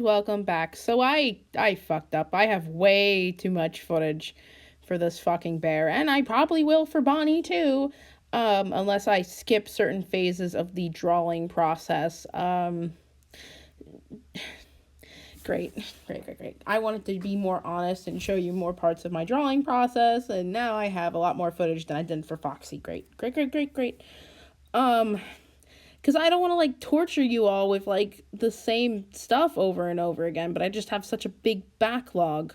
welcome back. So I fucked up. I have way too much footage for this fucking bear, and I probably will for Bonnie too, unless I skip certain phases of the drawing process. Great. I wanted to be more honest and show you more parts of my drawing process, and now I have a lot more footage than I did for Foxy. Great. Because I don't want to like torture you all with like the same stuff over and over again, but I just have such a big backlog.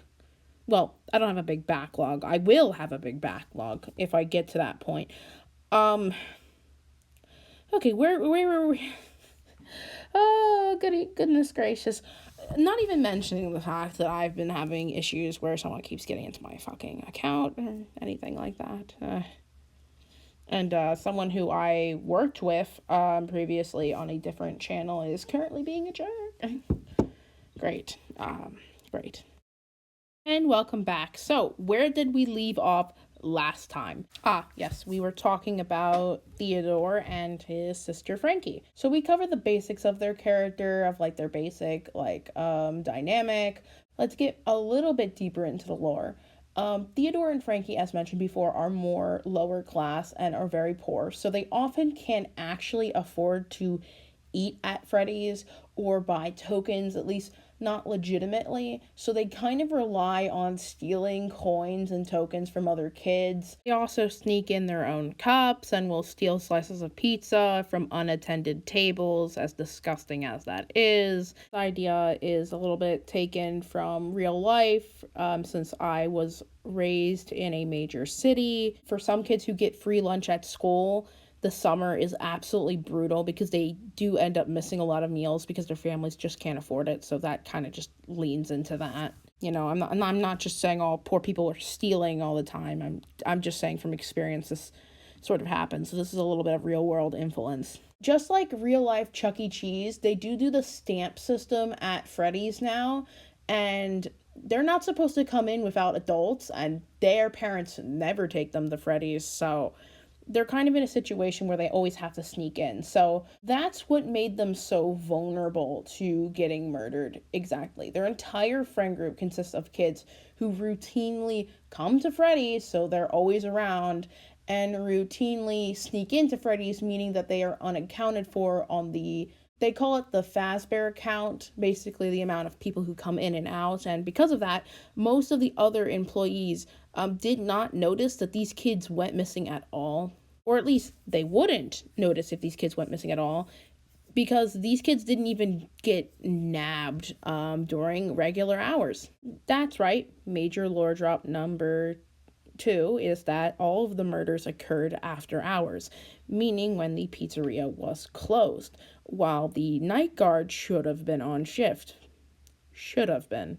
Well, I don't have a big backlog. I will have a big backlog if I get to that point. Um okay, where were we? Oh, goodness gracious. Not even mentioning the fact that I've been having issues where someone keeps getting into my fucking account or anything like that. And someone who I worked with previously on a different channel is currently being a jerk. Great. Great. And welcome back. So, where did we leave off last time? Yes, we were talking about Theodore and his sister Frankie. So we covered the basics of their character, of like their basic dynamic. Let's get a little bit deeper into the lore. Theodore and Frankie, as mentioned before, are more lower class and are very poor, so they often can't actually afford to eat at Freddy's or buy tokens, at least not legitimately, so they kind of rely on stealing coins and tokens from other kids. They also sneak in their own cups and will steal slices of pizza from unattended tables, as disgusting as that is. The idea is a little bit taken from real life, since I was raised in a major city. For some kids who get free lunch at school, the summer is absolutely brutal because they do end up missing a lot of meals because their families just can't afford it. So that kind of just leans into that. You know, I'm not just saying all poor people are stealing all the time. I'm just saying from experience this sort of happens. So this is a little bit of real world influence. Just like real life Chuck E. Cheese, they do the stamp system at Freddy's now, and they're not supposed to come in without adults, and their parents never take them to Freddy's. So they're kind of in a situation where they always have to sneak in. So that's what made them so vulnerable to getting murdered. Exactly. Their entire friend group consists of kids who routinely come to Freddy's, so they're always around, and routinely sneak into Freddy's, meaning that they are unaccounted for on they call it the Fazbear count, basically the amount of people who come in and out. And because of that, most of the other employees did not notice that these kids went missing at all. Or at least they wouldn't notice if these kids went missing at all, because these kids didn't even get nabbed during regular hours. That's right, major lore drop number 2 is that all of the murders occurred after hours, meaning when the pizzeria was closed, while the night guard should have been on shift. Should have been.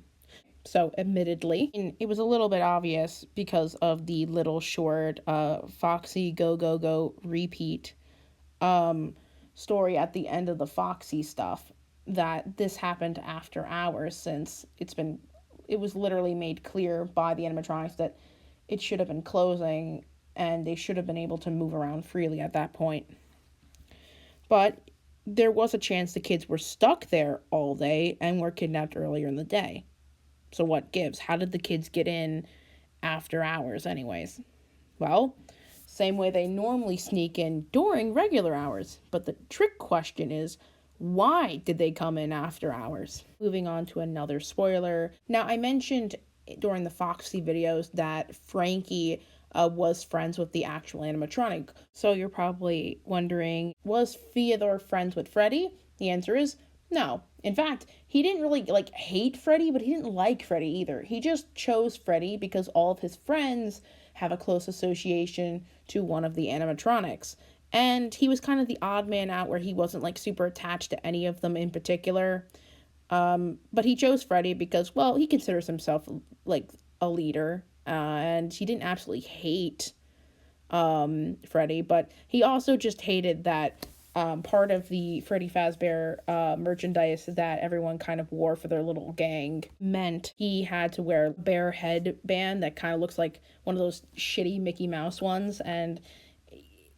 So, admittedly, it was a little bit obvious because of the little short Foxy Go Go Go repeat story at the end of the Foxy stuff that this happened after hours, since it was literally made clear by the animatronics that it should have been closing and they should have been able to move around freely at that point. But there was a chance the kids were stuck there all day and were kidnapped earlier in the day. So what gives? How did the kids get in after hours anyways? Well, same way they normally sneak in during regular hours. But the trick question is, why did they come in after hours? Moving on to another spoiler. Now, I mentioned during the Foxy videos that Frankie was friends with the actual animatronic. So you're probably wondering, was Theodore friends with Freddy? The answer is no. In fact, he didn't really hate Freddy, but he didn't like Freddy either. He just chose Freddy because all of his friends have a close association to one of the animatronics. And he was kind of the odd man out where he wasn't super attached to any of them in particular. But he chose Freddy because, well, he considers himself a leader, and he didn't absolutely hate Freddy, but he also just hated that part of the Freddy Fazbear merchandise that everyone kind of wore for their little gang meant he had to wear a bear headband that kind of looks like one of those shitty Mickey Mouse ones, and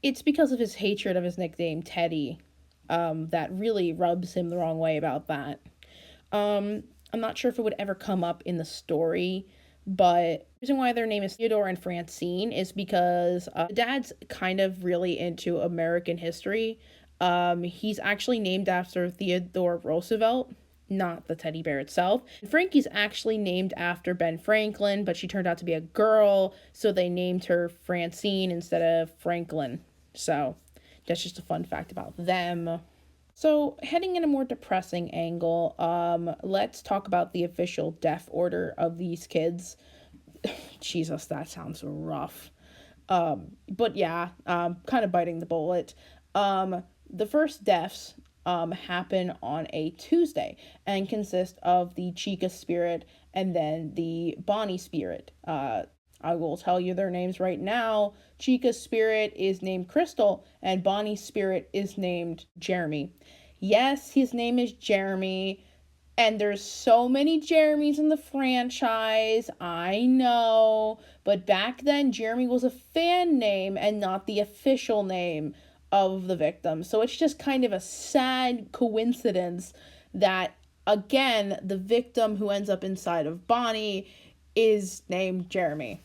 it's because of his hatred of his nickname Teddy that really rubs him the wrong way about that. I'm not sure if it would ever come up in the story, but the reason why their name is Theodore and Francine is because the dad's kind of really into American history. He's actually named after Theodore Roosevelt, not the teddy bear itself. Frankie's actually named after Ben Franklin, but she turned out to be a girl, so they named her Francine instead of Franklin. So that's just a fun fact about them. So, heading in a more depressing angle, let's talk about the official death order of these kids. Jesus, that sounds rough. But yeah, kind of biting the bullet. The first deaths happen on a Tuesday and consist of the Chica spirit and then the Bonnie spirit. I will tell you their names right now. Chica's spirit is named Crystal, and Bonnie's spirit is named Jeremy. Yes, his name is Jeremy, and there's so many Jeremys in the franchise, I know, but back then Jeremy was a fan name and not the official name of the victim. So it's just kind of a sad coincidence that, again, the victim who ends up inside of Bonnie is named Jeremy.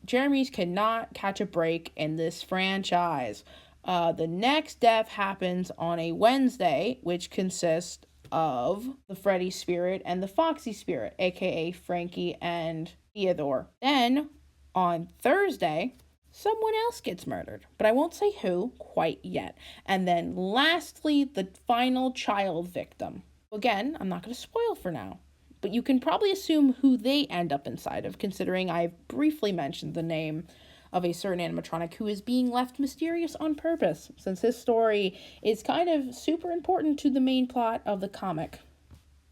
Jeremy's cannot catch a break in this franchise. The next death happens on a Wednesday, which consists of the Freddy spirit and the Foxy spirit, aka Frankie and Theodore. Then, on Thursday, someone else gets murdered, but I won't say who quite yet. And then, lastly, the final child victim. Again, I'm not going to spoil for now, but you can probably assume who they end up inside of, considering I've briefly mentioned the name of a certain animatronic who is being left mysterious on purpose, since his story is kind of super important to the main plot of the comic,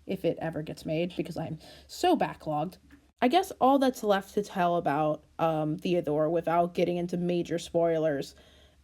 if it ever gets made, because I'm so backlogged. I guess all that's left to tell about Theodore without getting into major spoilers,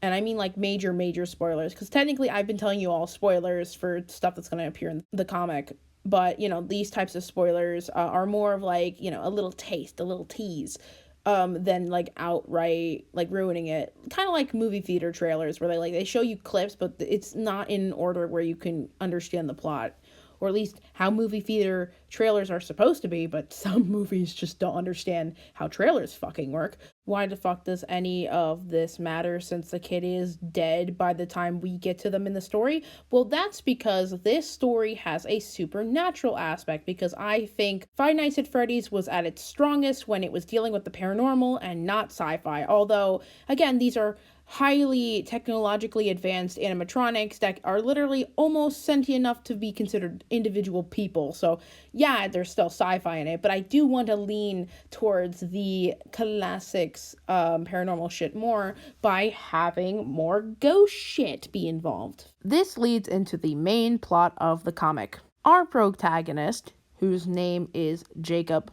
and I mean like major spoilers, because technically I've been telling you all spoilers for stuff that's going to appear in the comic, but, these types of spoilers are more of like, a little taste, a little tease, than like outright like ruining it. Kind of like movie theater trailers where they show you clips, but it's not in an order where you can understand the plot. Or at least how movie theater trailers are supposed to be, but some movies just don't understand how trailers fucking work. Why the fuck does any of this matter since the kid is dead by the time we get to them in the story? Well, that's because this story has a supernatural aspect, because I think Five Nights at Freddy's was at its strongest when it was dealing with the paranormal and not sci-fi. Although, again, these are highly technologically advanced animatronics that are literally almost sentient enough to be considered individual people. So yeah, there's still sci-fi in it, but I do want to lean towards the classics paranormal shit more by having more ghost shit be involved. This leads into the main plot of the comic. Our protagonist, whose name is Jacob,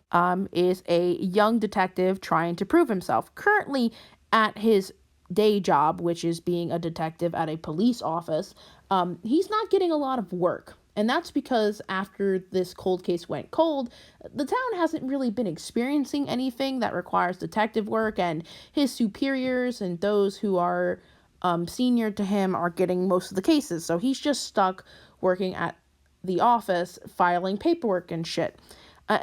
is a young detective trying to prove himself. Currently at his day job, which is being a detective at a police office, he's not getting a lot of work. And that's because after this cold case went cold, the town hasn't really been experiencing anything that requires detective work, and his superiors and those who are senior to him are getting most of the cases. So he's just stuck working at the office, filing paperwork and shit.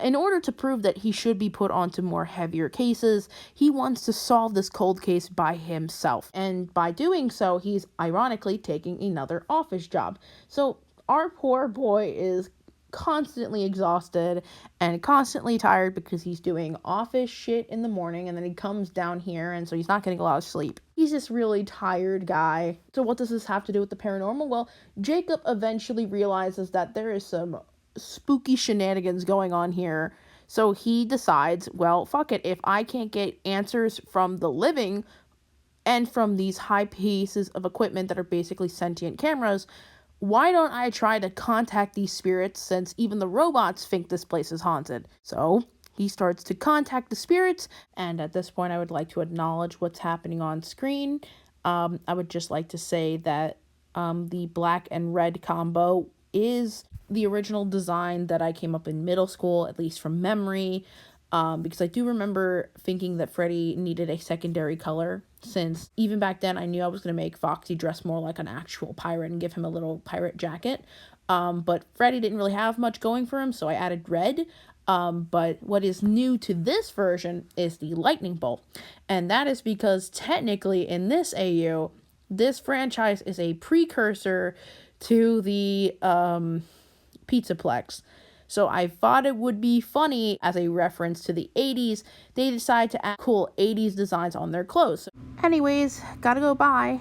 In order to prove that he should be put onto more heavier cases, he wants to solve this cold case by himself. And by doing so, he's ironically taking another office job. So our poor boy is constantly exhausted and constantly tired because he's doing office shit in the morning, and then he comes down here, and so he's not getting a lot of sleep. He's this really tired guy. So what does this have to do with the paranormal? Well, Jacob eventually realizes that there is some spooky shenanigans going on here. So he decides, well, fuck it. If I can't get answers from the living and from these high pieces of equipment that are basically sentient cameras, why don't I try to contact these spirits, since even the robots think this place is haunted? So he starts to contact the spirits, and at this point I would like to acknowledge what's happening on screen. I would just like to say that the black and red combo is the original design that I came up in middle school, at least from memory, because I do remember thinking that Freddy needed a secondary color, since even back then I knew I was going to make Foxy dress more like an actual pirate and give him a little pirate jacket. But Freddy didn't really have much going for him, so I added red. But what is new to this version is the lightning bolt. And that is because technically in this AU, this franchise is a precursor to the Pizzaplex. So I thought it would be funny as a reference to the 80s. They decide to add cool 80s designs on their clothes. Anyways, gotta go, bye.